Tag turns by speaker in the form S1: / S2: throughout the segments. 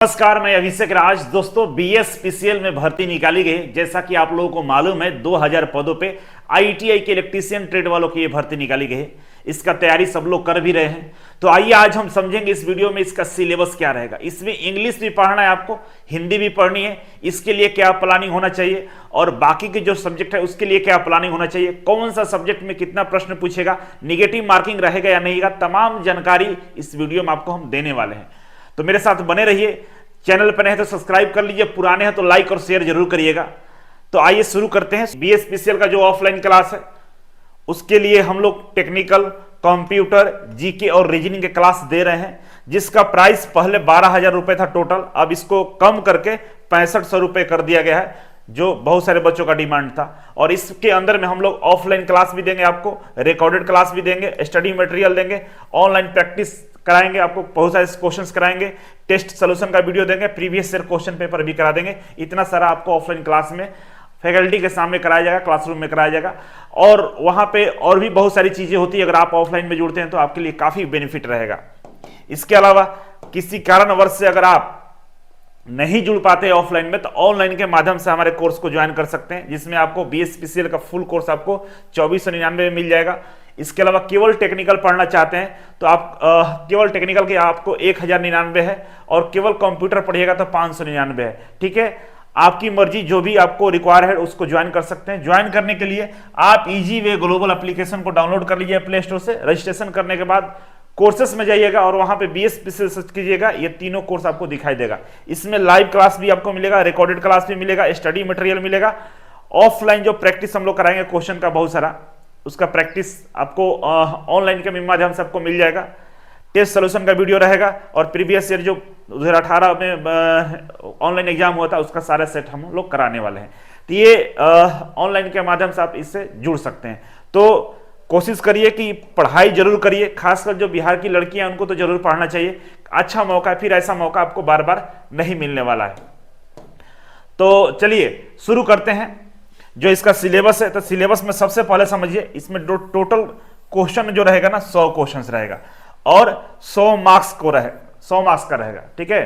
S1: नमस्कार, मैं अभिषेक राज। दोस्तों, बीएसपीसीएल में भर्ती निकाली गई। जैसा कि आप लोगों को मालूम है, 2000 पदों पे आईटीआई के इलेक्ट्रीशियन ट्रेड वालों की ये भर्ती निकाली गई है। इसका तैयारी सब लोग कर भी रहे हैं। तो आइए आज हम समझेंगे इस वीडियो में इसका सिलेबस क्या रहेगा। इसमें इंग्लिश भी पढ़ना है, आपको हिंदी भी पढ़नी है। इसके लिए क्या प्लानिंग होना चाहिए और बाकी के जो सब्जेक्ट है उसके लिए क्या प्लानिंग होना चाहिए, कौन सा सब्जेक्ट में कितना प्रश्न पूछेगा, निगेटिव मार्किंग रहेगा या नहीं, तमाम जानकारी इस वीडियो में आपको हम देने वाले हैं। तो मेरे साथ बने रहिए। चैनल पर नए हैं तो सब्सक्राइब कर लीजिए, पुराने हैं तो लाइक और शेयर जरूर करिएगा। तो आइए शुरू करते हैं। बीएसपीसीएल का जो ऑफलाइन क्लास है उसके लिए हम लोग टेक्निकल, कंप्यूटर, जीके और रीजनिंग के क्लास दे रहे हैं, जिसका प्राइस पहले 12,000 रुपए था टोटल। अब इसको कम करके 6500 रुपए कर दिया गया है, जो बहुत सारे बच्चों का डिमांड था। और इसके अंदर में हम लोग ऑफलाइन क्लास भी देंगे, आपको रिकॉर्डेड क्लास भी देंगे, स्टडी मटेरियल देंगे, ऑनलाइन प्रैक्टिस कराएंगे, आपको बहुत सारे क्वेश्चंस कराएंगे, टेस्ट सोल्यूशन का वीडियो देंगे, प्रीवियस ईयर क्वेश्चन पेपर भी करा देंगे। इतना सारा आपको ऑफलाइन क्लास में फैकल्टी के सामने कराया जाएगा, क्लासरूम में कराया जाएगा। और वहां पे और भी बहुत सारी चीजें होती है। अगर आप ऑफलाइन में जुड़ते हैं तो आपके लिए काफी बेनिफिट रहेगा। इसके अलावा किसी कारणवश से अगर आप नहीं जुड़ पाते ऑफलाइन में, तो ऑनलाइन के माध्यम से हमारे कोर्स को ज्वाइन कर सकते हैं, जिसमें आपको बीएसपीसीएल का फुल कोर्स आपको 2499 में मिल जाएगा। इसके अलावा केवल टेक्निकल पढ़ना चाहते हैं तो आप केवल टेक्निकल के आपको 1099 है, और केवल कंप्यूटर पढ़िएगा तो 599 है। ठीक है, आपकी मर्जी, जो भी आपको रिक्वायर है उसको ज्वाइन कर सकते हैं। ज्वाइन करने के लिए आप इजी वे ग्लोबल एप्लीकेशन को डाउनलोड कर लीजिए प्ले स्टोर से। रजिस्ट्रेशन करने के बाद कोर्सेस में जाइएगा और वहां पे बीएसपीसीएल सर्च कीजिएगा, ये तीनों कोर्स आपको दिखाई देगा। इसमें लाइव क्लास भी आपको मिलेगा, रिकॉर्डेड क्लास भी मिलेगा, स्टडी मटेरियल मिलेगा। ऑफलाइन जो प्रैक्टिस हम लोग कराएंगे क्वेश्चन का बहुत सारा, उसका प्रैक्टिस आपको ऑनलाइन के माध्यम से आपको मिल जाएगा। टेस्ट सोल्यूशन का वीडियो रहेगा और प्रीवियस ईयर जो 2018 में ऑनलाइन एग्जाम हुआ था उसका सारा सेट हम लोग कराने वाले हैं। तो ये ऑनलाइन के माध्यम से आप इससे जुड़ सकते हैं। तो कोशिश करिए कि पढ़ाई जरूर करिए, खासकर जो बिहार की लड़कियां उनको तो जरूर पढ़ना चाहिए। अच्छा मौका है, फिर ऐसा मौका आपको बार बार नहीं मिलने वाला है। तो चलिए शुरू करते हैं जो इसका सिलेबस है। तो सिलेबस में सबसे पहले समझिए, इसमें टोटल क्वेश्चन जो रहेगा ना 100 क्वेश्चन रहेगा और 100 मार्क्स का रहेगा। ठीक है,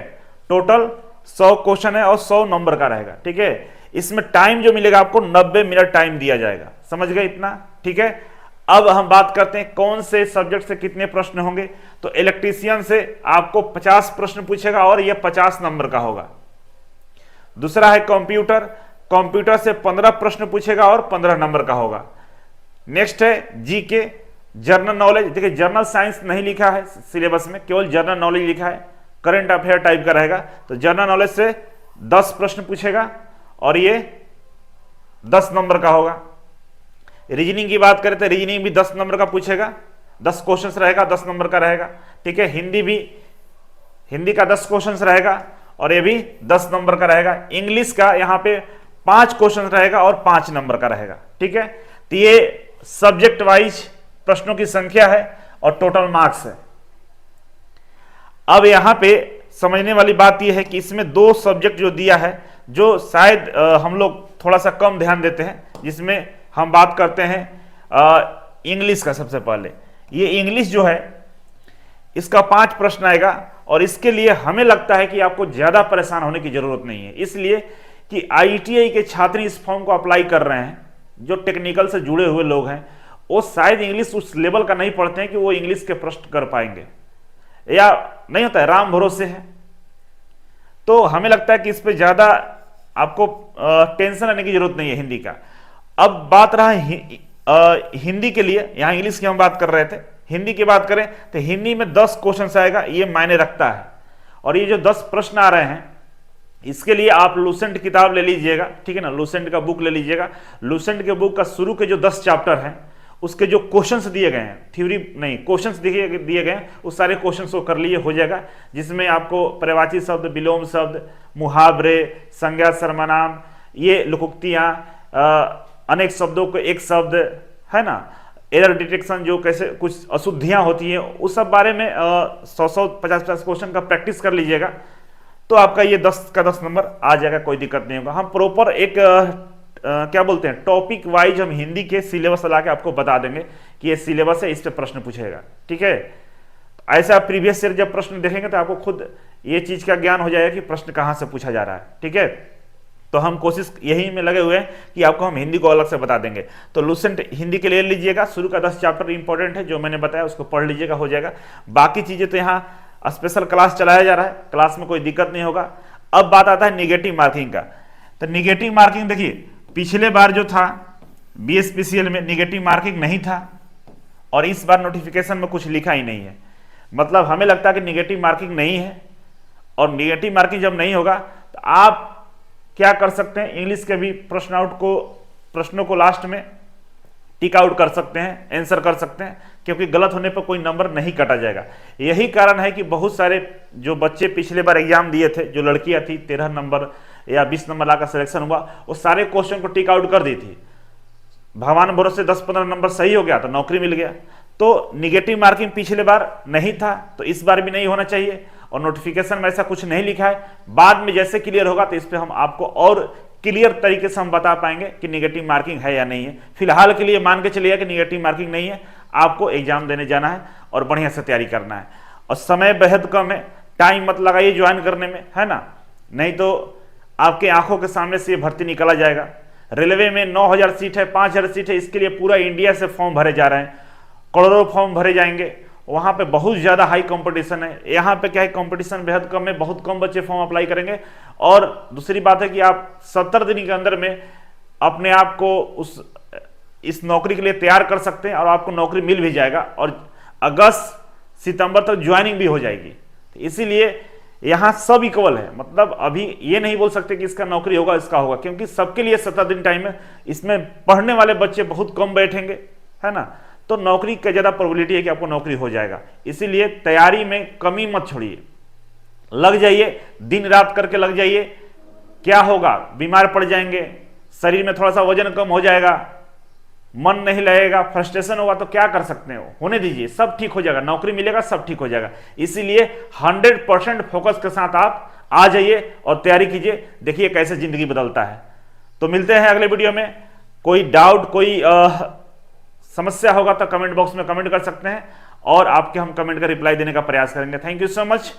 S1: टोटल 100 क्वेश्चन है और 100 नंबर का रहेगा। ठीक है, इसमें टाइम जो मिलेगा आपको 90 मिनट टाइम दिया जाएगा। समझ गए इतना? ठीक है, अब हम बात करते हैं कौन से सब्जेक्ट से कितने प्रश्न होंगे। तो इलेक्ट्रीशियन से आपको 50 प्रश्न पूछेगा और यह 50 नंबर का होगा। दूसरा है कंप्यूटर, कंप्यूटर से 15 प्रश्न पूछेगा और 15 नंबर का होगा। नेक्स्ट है जीके, जनरल नॉलेज। देखिए, जनरल साइंस नहीं लिखा है सिलेबस में, केवल जनरल नॉलेज लिखा है, करंट अफेयर टाइप का रहेगा। तो जनरल नॉलेज से 10 प्रश्न पूछेगा और ये 10 नंबर का होगा। रीजनिंग की बात करें तो रीजनिंग भी 10 नंबर का पूछेगा, 10 क्वेश्चन रहेगा, 10 नंबर का रहेगा। ठीक है, हिंदी का 10 क्वेश्चन रहेगा और ये भी 10 नंबर का रहेगा। इंग्लिश का यहाँ पे 5 क्वेश्चन रहेगा और 5 नंबर का रहेगा। ठीक है, तो ये सब्जेक्ट वाइज प्रश्नों की संख्या है और टोटल मार्क्स है। अब यहां पे समझने वाली बात यह है कि इसमें 2 सब्जेक्ट जो दिया है, जो शायद हम लोग थोड़ा सा कम ध्यान देते हैं, जिसमें हम बात करते हैं इंग्लिश का। सबसे पहले ये इंग्लिश जो है, इसका 5 प्रश्न आएगा और इसके लिए हमें लगता है कि आपको ज्यादा परेशान होने की जरूरत नहीं है, इसलिए कि आईटीआई के छात्र इस फॉर्म को अप्लाई कर रहे हैं। जो टेक्निकल से जुड़े हुए लोग हैं वो शायद इंग्लिश उस लेवल का नहीं पढ़ते हैं कि वो इंग्लिश के प्रश्न कर पाएंगे, या नहीं होता है, राम भरोसे है। तो हमें लगता है कि इस पे ज्यादा आपको टेंशन लेने की जरूरत नहीं है हिंदी का। अब बात रहा हिंदी के लिए, यहां इंग्लिश की हम बात कर रहे थे, हिंदी की बात करें तो हिंदी में 10 क्वेश्चन आएगा, ये मायने रखता है। और ये जो 10 प्रश्न आ रहे हैं, इसके लिए आप लूसेंट किताब ले लीजिएगा। ठीक है ना, लूसेंट का बुक ले लीजिएगा। लूसेंट के बुक का शुरू के जो 10 चैप्टर हैं, उसके जो क्वेश्चंस दिए गए हैं, थ्योरी नहीं, क्वेश्चंस दिए गए हैं, उस सारे क्वेश्चंस को कर लिए हो जाएगा, जिसमें आपको पर्यायवाची शब्द, विलोम शब्द, मुहावरे, संज्ञा सर्वनाम, ये लोकोक्तियां, अनेक शब्दों को एक शब्द है ना, एरर डिटेक्शन, जो कैसे कुछ अशुद्धियां होती हैं, उस सब बारे में 100 50 क्वेश्चन का प्रैक्टिस कर लीजिएगा। तो आपका ये 10 का 10 नंबर आ जाएगा, कोई दिक्कत नहीं होगा। हम प्रॉपर एक क्या बोलते हैं, टॉपिक वाइज हम हिंदी के सिलेबस ला के आपको बता देंगे कि ये सिलेबस है, इस पे प्रश्न पूछेगा। ठीक है, ऐसा प्रीवियस ईयर जब प्रश्न देखेंगे तो आपको खुद ये चीज़ का ज्ञान हो जाएगा कि प्रश्न कहाँ से पूछा जा रहा है। ठीक है, तो हम कोशिश यही में लगे हुए हैं कि आपको हम हिंदी को अलग से बता देंगे। तो लुसेंट हिंदी के लिए लीजिएगा, शुरू का 10 चैप्टर इंपॉर्टेंट है, जो मैंने बताया उसको पढ़ लीजिएगा, हो जाएगा। बाकी चीज़ें तो यहाँ स्पेशल क्लास चलाया जा रहा है, क्लास में कोई दिक्कत नहीं होगा। अब बात आता है निगेटिव मार्किंग का। तो निगेटिव मार्किंग देखिए, पिछले बार जो था BSPCL में निगेटिव मार्किंग नहीं था, और इस बार नोटिफिकेशन में कुछ लिखा ही नहीं है। मतलब हमें लगता है कि निगेटिव मार्किंग नहीं है, और निगेटिव मार्किंग जब नहीं होगा तो आप क्या कर सकते हैं, इंग्लिश के भी प्रश्नों को लास्ट में टिक आउट कर सकते हैं, आंसर कर सकते हैं, क्योंकि गलत होने पर कोई नंबर नहीं काटा जाएगा। यही कारण है कि बहुत सारे जो बच्चे पिछले बार एग्जाम दिए थे, जो लड़कियां थी 13 नंबर या 20 नंबर लाकर सिलेक्शन हुआ, वो सारे क्वेश्चन को टिक आउट कर दी थी। भगवान भरोसे 10-15 नंबर सही हो गया तो नौकरी मिल गया। तो निगेटिव मार्किंग पिछले बार नहीं था, तो इस बार भी नहीं होना चाहिए, और नोटिफिकेशन में ऐसा कुछ नहीं लिखा है। बाद में जैसे क्लियर होगा तो इस पर हम आपको और क्लियर तरीके से हम बता पाएंगे कि निगेटिव मार्किंग है या नहीं है। फिलहाल के लिए मान के चलिए कि निगेटिव मार्किंग नहीं है, आपको एग्जाम देने जाना है और बढ़िया से तैयारी करना है, और समय बेहद कम है, टाइम मत लगाइए ज्वाइन करने में, है ना, नहीं तो आपके आंखों के सामने से ये भर्ती निकला जाएगा। रेलवे में 9000 सीट है, 5000 सीट है, इसके लिए पूरा इंडिया से फॉर्म भरे जा रहे हैं, करोड़ों फॉर्म भरे जाएंगे। वहाँ पे बहुत ज़्यादा हाई कंपटीशन है, यहाँ पे क्या है, कंपटीशन बेहद कम है, बहुत कम बच्चे फॉर्म अप्लाई करेंगे। और दूसरी बात है कि आप 70 दिन के अंदर में अपने आप को इस नौकरी के लिए तैयार कर सकते हैं, और आपको नौकरी मिल भी जाएगा, और अगस्त सितंबर तक ज्वाइनिंग भी हो जाएगी। तो इसीलिए यहाँ सब इक्वल है, मतलब अभी ये नहीं बोल सकते कि इसका नौकरी होगा इसका होगा, क्योंकि सबके लिए 70 दिन टाइम है। इसमें पढ़ने वाले बच्चे बहुत कम बैठेंगे, है ना, तो नौकरी का ज़्यादा प्रोबेबिलिटी है कि आपको नौकरी हो जाएगा। इसीलिए तैयारी में कमी मत छोड़िए, लग जाइए, दिन रात करके लग जाइए। क्या होगा, बीमार पड़ जाएंगे, शरीर में थोड़ा सा वजन कम हो जाएगा, मन नहीं लगेगा, फ्रस्ट्रेशन होगा, तो क्या कर सकते हो, होने दीजिए, सब ठीक हो जाएगा, नौकरी मिलेगा, सब ठीक हो जाएगा। इसीलिए 100% फोकस के साथ आप आ जाइए और तैयारी कीजिए, देखिए कैसे जिंदगी बदलता है। तो मिलते हैं अगले वीडियो में। कोई डाउट, कोई समस्या होगा तो कमेंट बॉक्स में कमेंट कर सकते हैं, और आपके हम कमेंट का रिप्लाई देने का प्रयास करेंगे। Thank you so much.